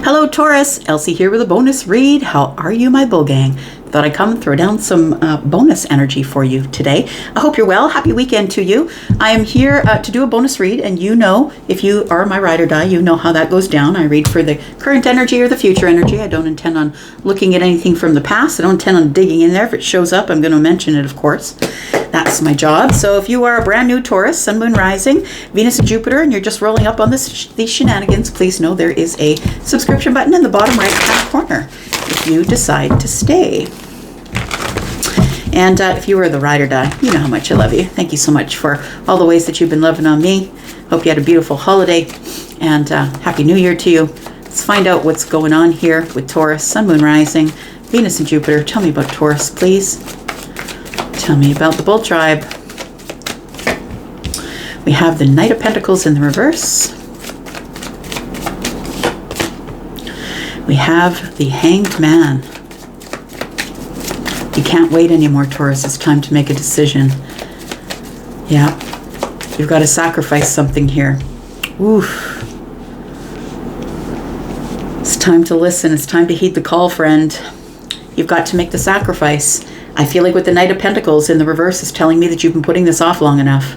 Hello Taurus, Elsie here with a bonus read. How are you, my bull gang? Thought I'd come and throw down some bonus energy for you today. I hope you're well. Happy weekend to you. I am here to do a bonus read, and you know, if you are my ride or die, you know how that goes down. I read for the current energy or the future energy. I don't intend on looking at anything from the past. I don't intend on digging in there. If it shows up, I'm going to mention it, of course. That's my job. So if you are a brand new Taurus, Sun, Moon, Rising, Venus and Jupiter, and you're just rolling up on these shenanigans, please know there is a subscription button in the bottom right-hand corner if you decide to stay. And if you were the ride or die, you know how much I love you. Thank you so much for all the ways that you've been loving on me. Hope you had a beautiful holiday, and Happy New Year to you. Let's find out what's going on here with Taurus, Sun, Moon, Rising, Venus and Jupiter. Tell me about Taurus, please. Tell me about the Bull Tribe. We have the Knight of Pentacles in the reverse. We have the Hanged Man. You can't wait anymore, Taurus. It's time to make a decision. Yeah, you've got to sacrifice something here. Oof. It's time to listen. It's time to heed the call, friend. You've got to make the sacrifice. I feel like with the Knight of Pentacles in the reverse is telling me that you've been putting this off long enough.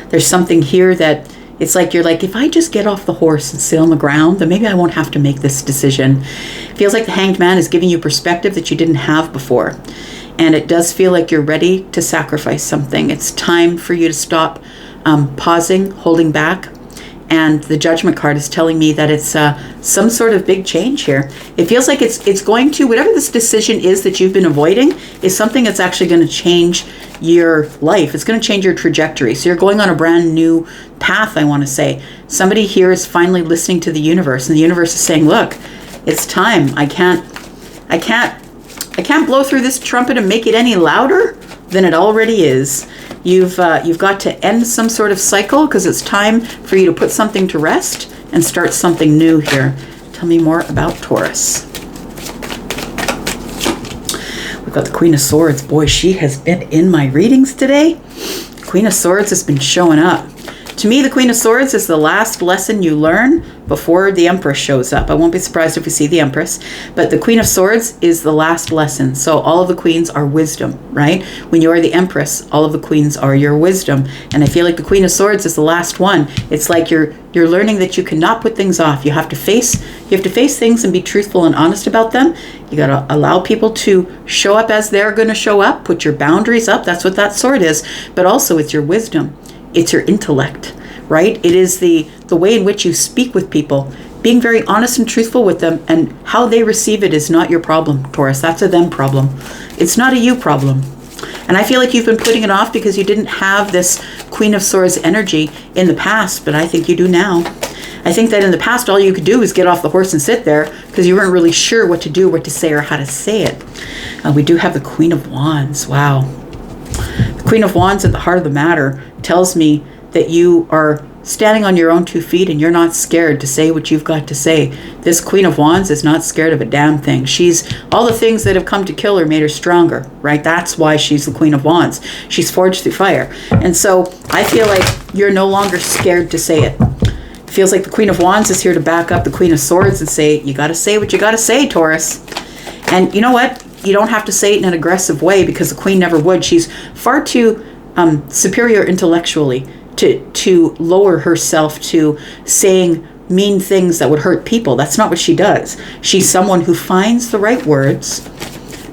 There's something here that it's like you're like, if I just get off the horse and sit on the ground, then maybe I won't have to make this decision. It feels like the Hanged Man is giving you perspective that you didn't have before. And it does feel like you're ready to sacrifice something. It's time for you to stop pausing, holding back. And the Judgment card is telling me that it's some sort of big change here. It feels like it's going to, whatever this decision is that you've been avoiding, is something that's actually going to change your life. It's going to change your trajectory. So you're going on a brand new path, I want to say. Somebody here is finally listening to the universe, and the universe is saying, look, it's time. I can't blow through this trumpet and make it any louder than it already is. You've got to end some sort of cycle because it's time for you to put something to rest and start something new here. Tell me more about Taurus. We've got the Queen of Swords. Boy, she has been in my readings today. Queen of Swords has been showing up. To me, the Queen of Swords is the last lesson you learn before the Empress shows up. I won't be surprised if we see the Empress, but the Queen of Swords is the last lesson. So all of the queens are wisdom, right? When you are the Empress, all of the queens are your wisdom. And I feel like the Queen of Swords is the last one. It's like you're learning that you cannot put things off. You have to face things and be truthful and honest about them. You got to allow people to show up as they're going to show up. Put your boundaries up. That's what that sword is. But also it's your wisdom. It's your intellect, right? It is the way in which you speak with people. Being very honest and truthful with them, and how they receive it is not your problem, Taurus. That's a them problem. It's not a you problem. And I feel like you've been putting it off because you didn't have this Queen of Swords energy in the past, but I think you do now. I think that in the past, all you could do was get off the horse and sit there because you weren't really sure what to do, what to say, or how to say it. We do have the Queen of Wands. Wow. The Queen of Wands at the heart of the matter tells me that you are standing on your own 2 feet and you're not scared to say what you've got to say. This Queen of Wands is not scared of a damn thing. She's all the things that have come to kill her made her stronger, right? That's why she's the Queen of Wands. She's forged through fire. And so I feel like you're no longer scared to say it. It feels like the Queen of Wands is here to back up the Queen of Swords and say, you got to say what you got to say, Taurus. And you know what? You don't have to say it in an aggressive way because the Queen never would. She's far too superior intellectually to lower herself to saying mean things that would hurt people. That's not what she does. She's someone who finds the right words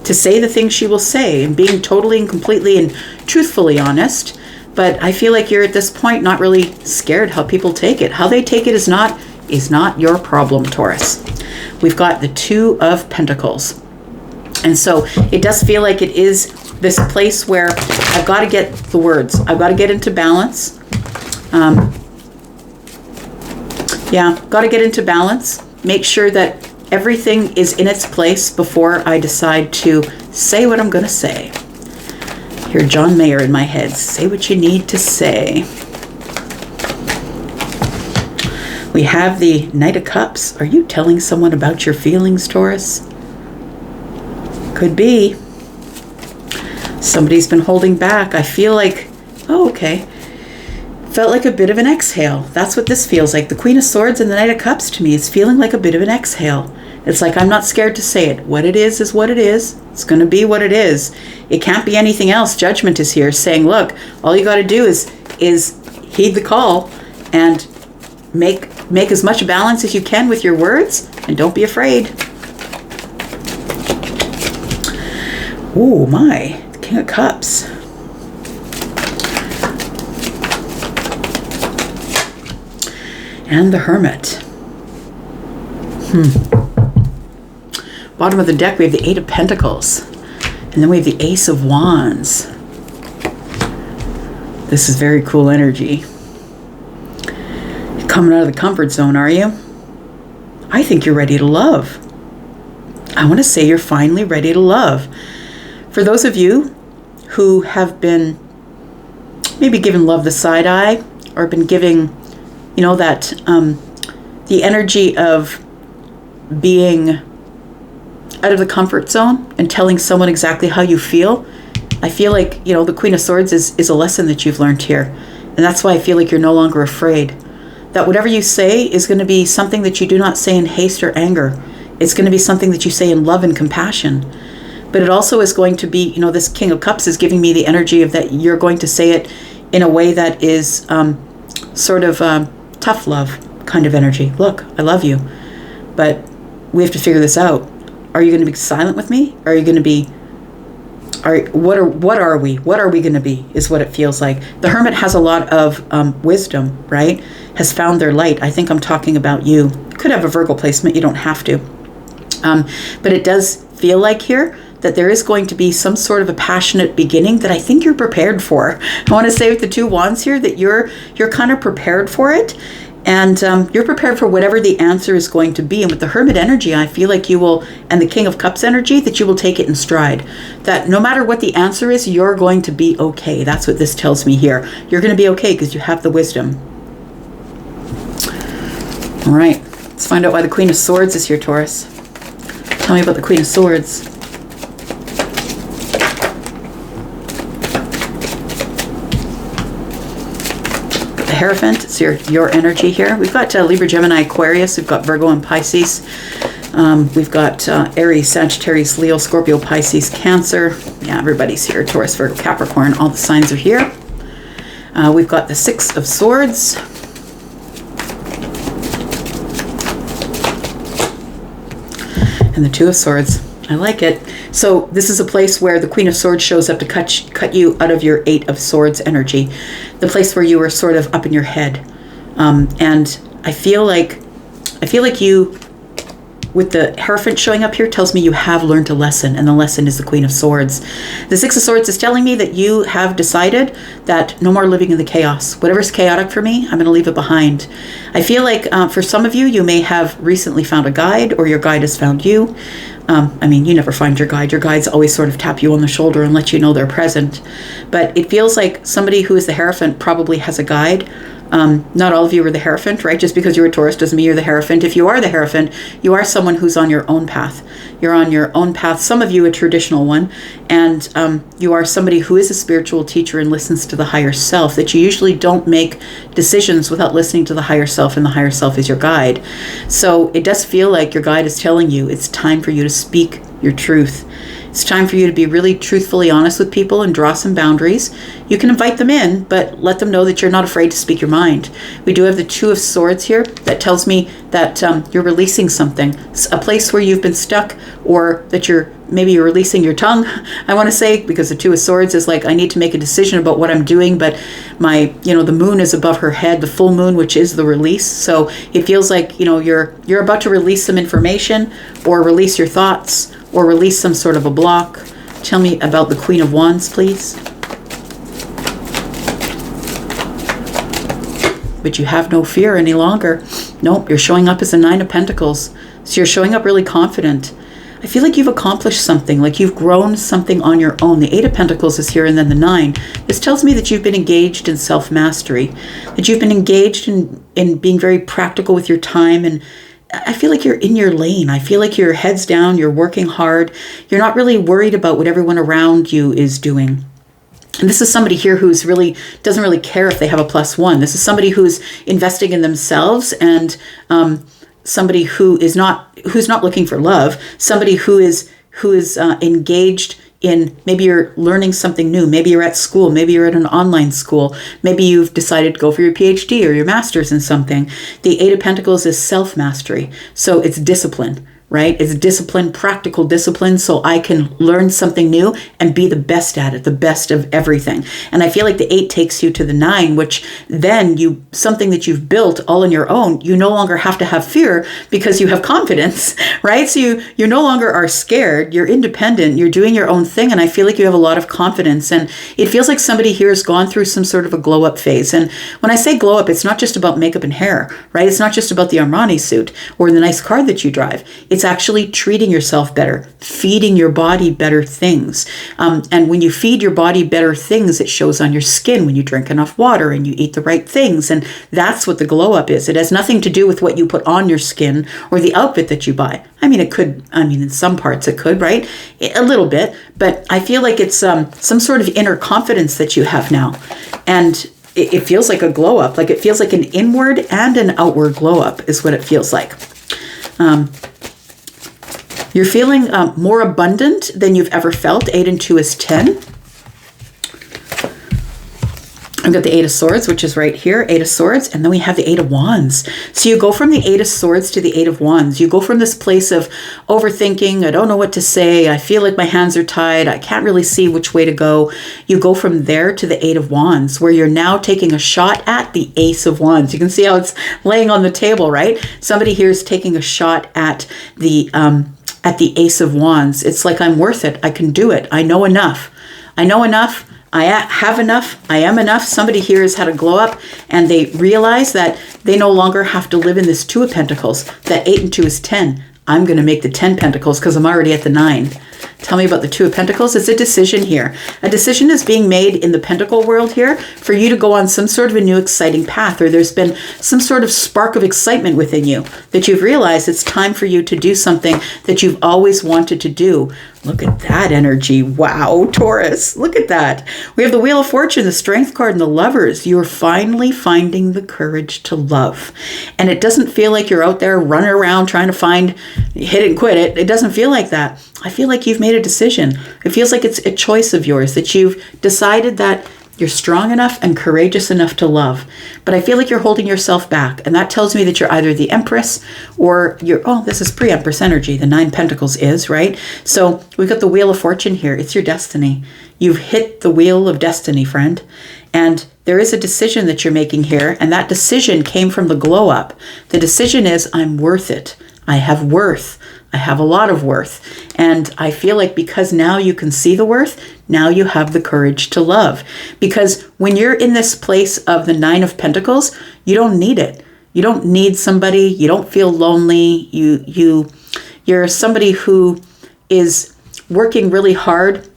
to say the things she will say, and being totally and completely and truthfully honest. But I feel like you're at this point not really scared how people take it. How they take it is not your problem, Taurus. We've got the Two of Pentacles. And so it does feel like it is this place where I've got to get the words. I've got to get into balance. Got to get into balance. Make sure that everything is in its place before I decide to say what I'm going to say. Hear John Mayer in my head. Say what you need to say. We have the Knight of Cups. Are you telling someone about your feelings, Taurus? Could be. Somebody's been holding back. I feel like, oh, okay. felt like a bit of an exhale. That's what this feels like. The Queen of Swords and the Knight of Cups to me is feeling like a bit of an exhale. It's like, I'm not scared to say it. What it is what it is. It's going to be what it is. It can't be anything else. Judgment is here saying, look, all you got to do is heed the call and make as much balance as you can with your words, and don't be afraid. Oh my, the King of Cups. And the Hermit. Bottom of the deck, we have the Eight of Pentacles. And then we have the Ace of Wands. This is very cool energy. You're coming out of the comfort zone, are you? I think you're ready to love. I want to say you're finally ready to love. For those of you who have been maybe given love the side eye, or been giving, you know, that the energy of being out of the comfort zone and telling someone exactly how you feel, I feel like, you know, the Queen of Swords is a lesson that you've learned here. And that's why I feel like you're no longer afraid. That whatever you say is going to be something that you do not say in haste or anger. It's going to be something that you say in love and compassion. But it also is going to be, you know, this King of Cups is giving me the energy of that you're going to say it in a way that is sort of tough love kind of energy. Look, I love you, but we have to figure this out. Are you going to be silent with me? Are you going to be, what are we going to be, is what it feels like. The Hermit has a lot of wisdom, right? Has found their light. I think I'm talking about you. You could have a Virgo placement. You don't have to. But it does feel like here that there is going to be some sort of a passionate beginning that I think you're prepared for. I want to say with the Two Wands here that you're kind of prepared for it. And you're prepared for whatever the answer is going to be. And with the Hermit energy, I feel like you will, and the King of Cups energy, that you will take it in stride. That no matter what the answer is, you're going to be okay. That's what this tells me here. You're going to be okay because you have the wisdom. All right, let's find out why the Queen of Swords is here, Taurus. Tell me about the Queen of Swords. Hierophant, it's your energy here. We've got Libra, Gemini, Aquarius. We've got Virgo and Pisces. We've got Aries, Sagittarius, Leo, Scorpio, Pisces, Cancer. Yeah, everybody's here. Taurus, Virgo, Capricorn. All the signs are here. We've got the Six of Swords. And the Two of Swords. I like it. So this is a place where the Queen of Swords shows up to cut you out of your Eight of Swords energy. The place where you were sort of up in your head. And I feel like you, with the Hierophant showing up here, tells me you have learned a lesson, and the lesson is the Queen of Swords. The Six of Swords is telling me that you have decided that no more living in the chaos. Whatever's chaotic for me, I'm going to leave it behind. I feel like for some of you, you may have recently found a guide, or your guide has found you. I mean, you never find your guide. Your guides always sort of tap you on the shoulder and let you know they're present. But it feels like somebody who is the Hierophant probably has a guide. Not all of you are the Hierophant, right? Just because you're a Taurus doesn't mean you're the Hierophant. If you are the Hierophant, you are someone who's on your own path. You're on your own path. Some of you a traditional one. And you are somebody who is a spiritual teacher and listens to the higher self, that you usually don't make decisions without listening to the higher self, and the higher self is your guide. So it does feel like your guide is telling you it's time for you to speak your truth. It's time for you to be really truthfully honest with people and draw some boundaries. You can invite them in, but let them know that you're not afraid to speak your mind. We do have the Two of Swords here. That tells me that you're releasing something. A place where you've been stuck, or that maybe you're releasing your tongue, I want to say, because the Two of Swords is like, I need to make a decision about what I'm doing, but the moon is above her head, the full moon, which is the release. So it feels like, you're about to release some information, or release your thoughts, or release some sort of a block. Tell me about the Queen of Wands, please. But you have no fear any longer. Nope, you're showing up as a Nine of Pentacles. So you're showing up really confident. I feel like you've accomplished something, like you've grown something on your own. The Eight of Pentacles is here, and then the Nine. This tells me that you've been engaged in self-mastery, that you've been engaged in being very practical with your time, and I feel like you're in your lane. I feel like your head's down, you're working hard. You're not really worried about what everyone around you is doing. And this is somebody here who's really doesn't really care if they have a +1. This is somebody who's investing in themselves, and somebody who's not looking for love. Somebody who is engaged in, maybe you're learning something new. Maybe you're at school. Maybe you're at an online school. Maybe you've decided to go for your PhD or your master's in something. The Eight of Pentacles is self-mastery. So it's discipline, right? It's discipline, practical discipline, so I can learn something new and be the best at it, the best of everything. And I feel like the 8 takes you to the 9, which then something that you've built all on your own, you no longer have to have fear because you have confidence, right? So you no longer are scared, you're independent, you're doing your own thing, and I feel like you have a lot of confidence. And it feels like somebody here has gone through some sort of a glow up phase. And when I say glow up, it's not just about makeup and hair, right? It's not just about the Armani suit or the nice car that you drive. It's actually treating yourself better, feeding your body better things. And when you feed your body better things, it shows on your skin when you drink enough water and you eat the right things. And that's what the glow up is. It has nothing to do with what you put on your skin or the outfit that you buy. I mean, in some parts it could, right? A little bit, but I feel like it's some sort of inner confidence that you have now. And it feels like a glow up, like it feels like an inward and an outward glow up is what it feels like. You're feeling more abundant than you've ever felt. 8 and 2 is 10. I've got the 8 of Swords, which is right here, 8 of Swords, and then we have the 8 of Wands. So you go from the 8 of Swords to the 8 of Wands. You go from this place of overthinking, I don't know what to say, I feel like my hands are tied, I can't really see which way to go. You go from there to the 8 of Wands, where you're now taking a shot at the Ace of Wands. You can see how it's laying on the table, right? Somebody here is taking a shot at the Ace of Wands. It's like, I'm worth it, I can do it, I know enough. I know enough. I have enough. I am enough. Somebody here has had a glow up and they realize that they no longer have to live in this 2 of Pentacles. That 8 and 2 is 10. I'm going to make the 10 Pentacles because I'm already at the 9. Tell me about the 2 of Pentacles. It's a decision here. A decision is being made in the Pentacle world here for you to go on some sort of a new exciting path, or there's been some sort of spark of excitement within you that you've realized it's time for you to do something that you've always wanted to do. Look at that energy. Wow, Taurus. Look at that. We have the Wheel of Fortune, the Strength card, and the Lovers. You're finally finding the courage to love. And it doesn't feel like you're out there running around trying to find hit it and quit it. It doesn't feel like that. I feel like you've made a decision. It feels like it's a choice of yours, that you've decided that you're strong enough and courageous enough to love. But I feel like you're holding yourself back. And that tells me that you're either the Empress or this is pre-Empress energy. The 9 Pentacles is, right? So we've got the Wheel of Fortune here. It's your destiny. You've hit the wheel of destiny, friend. And there is a decision that you're making here. And that decision came from the glow up. The decision is, I'm worth it. I have worth. I have a lot of worth. And I feel like because now you can see the worth, now you have the courage to love. Because when you're in this place of the 9 of Pentacles, you don't need it. You don't need somebody. You don't feel lonely. You're somebody who is working really hard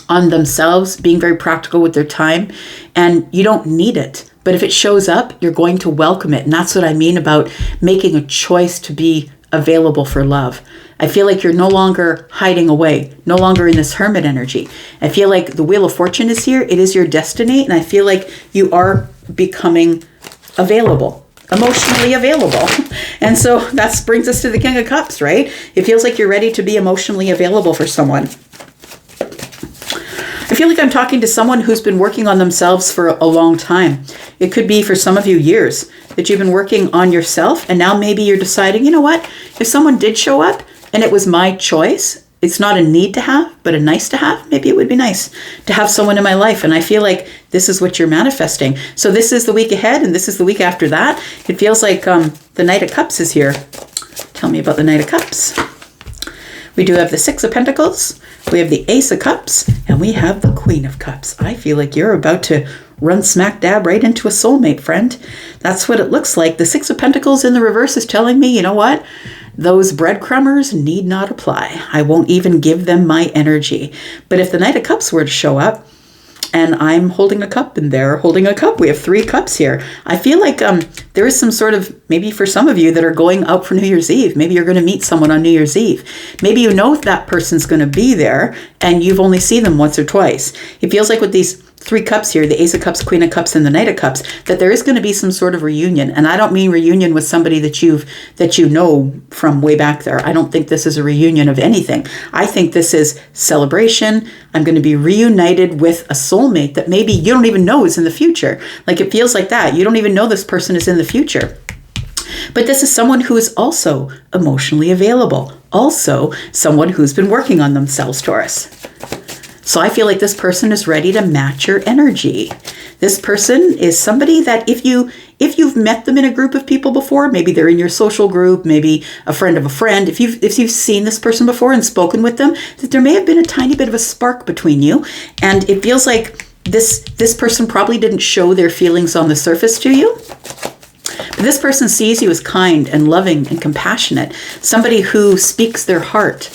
on themselves, being very practical with their time, and you don't need it. But if it shows up, you're going to welcome it. And that's what I mean about making a choice to be available for love. I feel like you're no longer hiding away, no longer in this hermit energy. I feel like the Wheel of Fortune is here. It is your destiny. And I feel like you are becoming available, emotionally available. And so that brings us to the King of Cups, right? It feels like you're ready to be emotionally available for someone. I feel like I'm talking to someone who's been working on themselves for a long time. It could be for some of you years that you've been working on yourself, and now maybe you're deciding, you know what, if someone did show up and it was my choice, it's not a need to have, but a nice to have, maybe it would be nice to have someone in my life. And I feel like this is what you're manifesting. So this is the week ahead, and this is the week after that. It feels like the Knight of Cups is here. Tell me about the Knight of Cups. We do have the 6 of Pentacles, we have the Ace of Cups, and we have the Queen of Cups. I feel like you're about to run smack dab right into a soulmate, friend. That's what it looks like. The 6 of Pentacles in the reverse is telling me, you know what? Those breadcrumbers need not apply. I won't even give them my energy. But if the Knight of Cups were to show up, and I'm holding a cup and they're holding a cup. We have 3 cups here. I feel like there is some sort of, maybe for some of you that are going out for New Year's Eve, maybe you're going to meet someone on New Year's Eve. Maybe you know if that person's going to be there and you've only seen them once or twice. It feels like with these 3 cups here, the Ace of Cups, Queen of Cups, and the Knight of Cups, that there is going to be some sort of reunion. And I don't mean reunion with somebody that you know from way back there. I don't think this is a reunion of anything. I think this is celebration. I'm going to be reunited with a soulmate that maybe you don't even know is in the future. Like, it feels like that. You don't even know this person is in the future. But this is someone who is also emotionally available. Also someone who's been working on themselves, Taurus. So I feel like this person is ready to match your energy. This person is somebody that if you've met them in a group of people before, maybe they're in your social group, maybe a friend of a friend, if you've seen this person before and spoken with them, that there may have been a tiny bit of a spark between you. And it feels like this person probably didn't show their feelings on the surface to you. But this person sees you as kind and loving and compassionate, somebody who speaks their heart.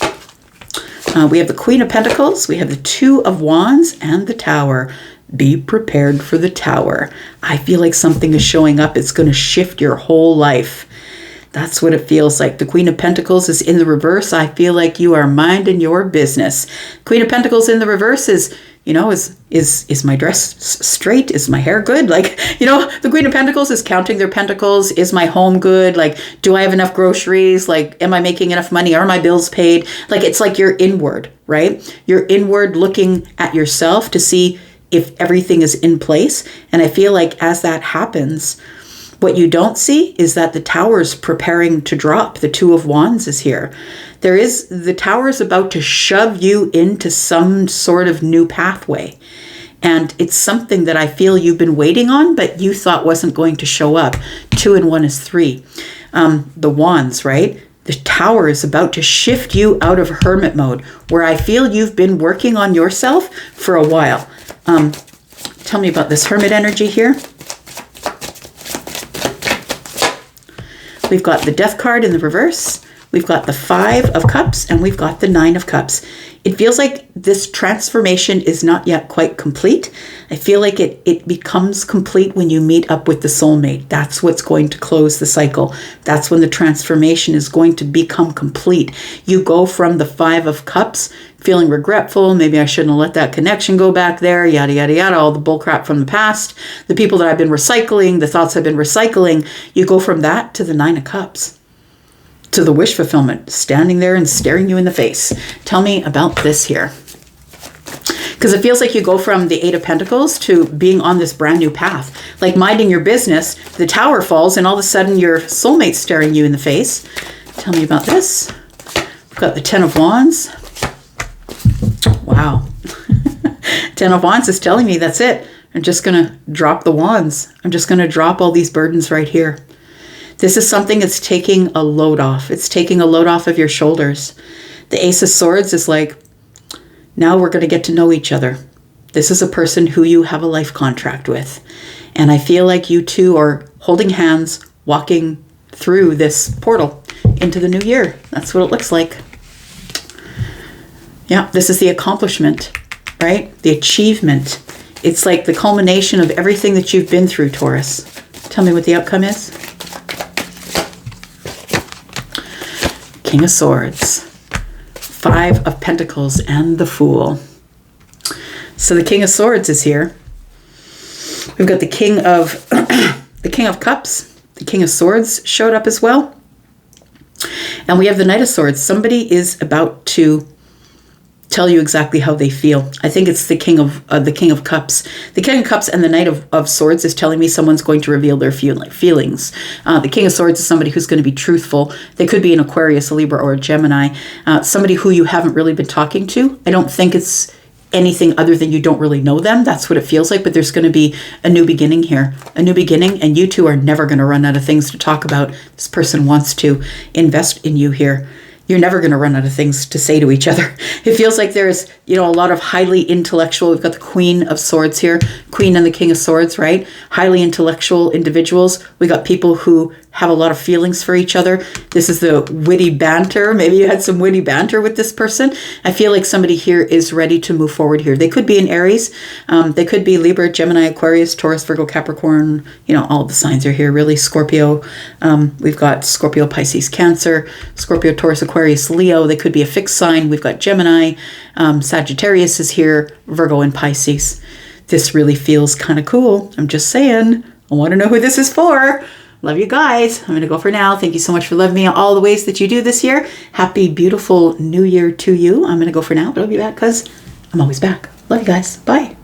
We have the Queen of Pentacles, we have the 2 of Wands, and the Tower. Be prepared for the Tower. I feel like something is showing up. It's going to shift your whole life. That's what it feels like. The Queen of Pentacles is in the reverse. I feel like you are minding your business. Queen of Pentacles in the reverse is, is my dress straight? Is my hair good? Like, the Queen of Pentacles is counting their pentacles. Is my home good? Like, do I have enough groceries? Like, am I making enough money? Are my bills paid? Like, it's like you're inward, right? You're inward looking at yourself to see if everything is in place. And I feel like as that happens, what you don't see is that the Tower's preparing to drop. The 2 of Wands is here. The Tower is about to shove you into some sort of new pathway. And it's something that I feel you've been waiting on, but you thought wasn't going to show up. 2 and 1 is 3. The Wands, right? The Tower is about to shift you out of hermit mode, where I feel you've been working on yourself for a while. Tell me about this hermit energy here. We've got the Death card in the reverse. We've got the 5 of Cups, and we've got the 9 of Cups. It feels like this transformation is not yet quite complete. I feel like it becomes complete when you meet up with the soulmate. That's what's going to close the cycle. That's when the transformation is going to become complete. You go from the 5 of Cups, feeling regretful, maybe I shouldn't have let that connection go back there, yada, yada, yada, all the bullcrap from the past, the people that I've been recycling, the thoughts I've been recycling. You go from that to the 9 of Cups, to the wish fulfillment, standing there and staring you in the face. Tell me about this here. Because it feels like you go from the 8 of Pentacles to being on this brand new path. Like minding your business, the Tower falls, and all of a sudden your soulmate's staring you in the face. Tell me about this. We've got the 10 of Wands. Wow. 10 of Wands is telling me that's it. I'm just going to drop the wands. I'm just going to drop all these burdens right here. This is something that's taking a load off. It's taking a load off of your shoulders. The Ace of Swords is like, now we're going to get to know each other. This is a person who you have a life contract with. And I feel like you two are holding hands, walking through this portal into the new year. That's what it looks like. Yeah, this is the accomplishment, right? The achievement. It's like the culmination of everything that you've been through, Taurus. Tell me what the outcome is. King of Swords, 5 of Pentacles, and the Fool. So the King of Swords is here. We've got the King of the King of Cups. The King of Swords showed up as well. And we have the Knight of Swords. Somebody is about to tell you exactly how they feel. I think it's the King of Cups. The King of Cups and the Knight of Swords is telling me someone's going to reveal their feelings. The King of Swords is somebody who's going to be truthful. They could be an Aquarius, a Libra, or a Gemini. Somebody who you haven't really been talking to. I don't think it's anything other than you don't really know them. That's what it feels like. But there's going to be a new beginning here. A new beginning. And you two are never going to run out of things to talk about. This person wants to invest in you here. You're never going to run out of things to say to each other. It feels like there's, a lot of highly intellectual. We've got the Queen of Swords here, Queen and the King of Swords, right? Highly intellectual individuals. We got people who have a lot of feelings for each other. This is the witty banter. Maybe you had some witty banter with this person. I feel like somebody here is ready to move forward here. They could be in Aries. They could be Libra, Gemini, Aquarius, Taurus, Virgo, Capricorn. You know, all the signs are here, really. Scorpio. We've got Scorpio, Pisces, Cancer, Scorpio, Taurus, Aquarius, Leo. They could be a fixed sign. We've got Gemini. Sagittarius is here, Virgo, and Pisces. This really feels kind of cool. I'm just saying. I want to know who this is for. Love you guys. I'm going to go for now. Thank you so much for loving me all the ways that you do this year. Happy, beautiful new year to you. I'm going to go for now, but I'll be back because I'm always back. Love you guys. Bye.